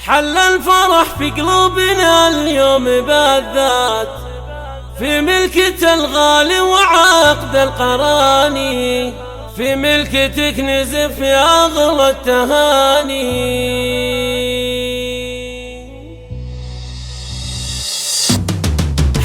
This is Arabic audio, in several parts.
حل الفرح في قلوبنا اليوم بالذات، في ملكة الغالي وعقد القراني، في ملكتك نزف يا أغلى التهاني.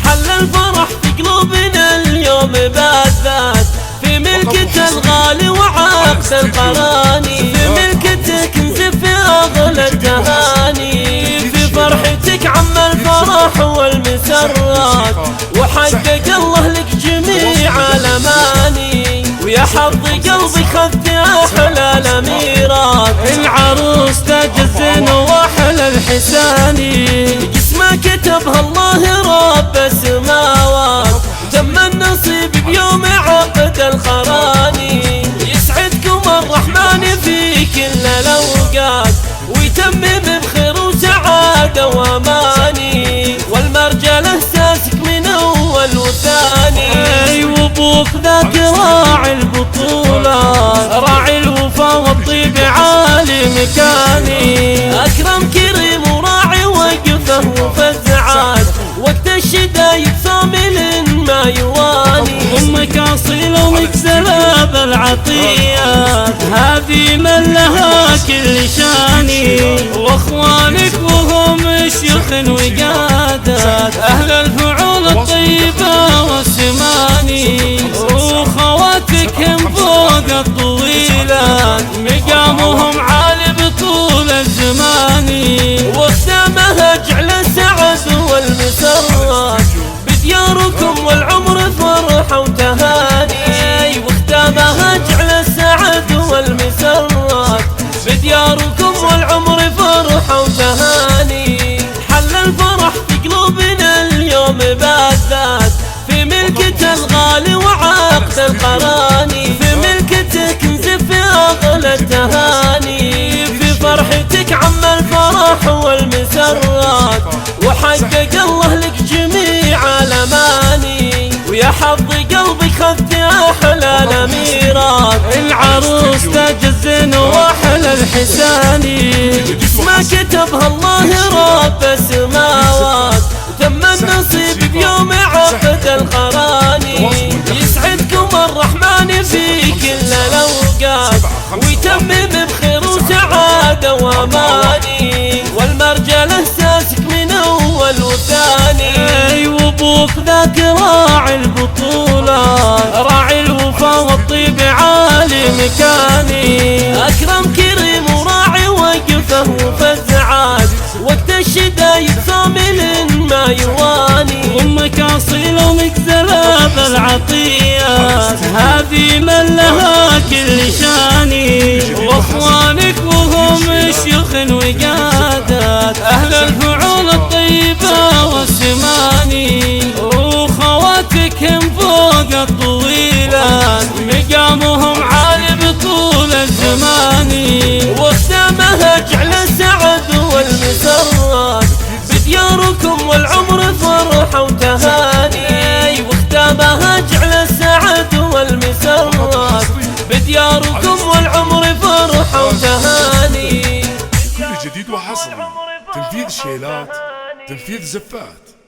حل الفرح في قلوبنا اليوم بالذات، في ملكة الغالي وعقد القراني، في ملكتك نزف يا أغلى التهاني، في فرحتك عم الفرح والمسرات، وحقق الله لك جميع الأماني، ويا حظ قلبي خذت أحلى الأميرات، العروس تاج الزين وأحلى الحساني، اسمه كتبها الله رب السماوات، تم النصيب بيوم عقد القراني، يسعدكم الرحمن في كل الأوقات، ويتمم بخير وسعادة وأماني، والمرجله ساسك من أول وثاني، وابوك ذاك راعي البطولات، راعي الوفا والطيب عالي مكاني، أكرم كريم وراعي وقفه وفزعات، وقت الشدايد صامل ما يواني، أمك أصيلة ومكسلة بالعطيات، هذه من لها كل شاني، واخوانك وهم شيوخ وقادات، أهل الفعول الطيبة والسماني، وخواتك هم فوق الطويلات، مقامهم عالي بطول الزمان، واختامها جعل السعد والمسرات، بدياركم والعمر فرحة وتهاني، واختامها جعل السعد والمسرات، بدياركم والعمر فرحة وتهاني، حل الفرح في قلوبنا اليوم بالذات، في ملكة الغالي وعقد القراني، في ملكتك نزف أغلى التهاني، في فرحتك عم الفرح والمسرات، وحقق الله لك جميع الأماني، ويا حظ قلبي خذت أحلى الأميرات، العروس تاج الزين وأحلى الحساني، اسمه كتبها الله رب السماوات، وتم النصيب بيوم عقد القراني، يسعدكم الرحمن في كل الأوقات، ويتمم بخير وسعادة وأماني، والمرجله ساسك من أول وثاني، وابوك ذاك راعي البطولات، راعي الوفا والطيب عالي مكاني، أكرم كريم وراعي وقفه وفزعات، وقت الشدايد صامل ما يواني، أمك أصيلة ومكسلة بالعطيات، هذه من لها كل شاني، واخوانك وهم شيوخ وقادات، أهل الفعول الطيبة والسماني، وخواتك هم فوق الطويلات، مقامهم عالي بطول الزمان، واختامها جعل السعد والمسرات، بدياركم والعمر فرحة وتهاني، واختامها جعل السعد والمسرات، بدياركم والعمر فرحة وتهاني. كل جديد وحصري، تنفيذ شيلات، تنفيذ زفات.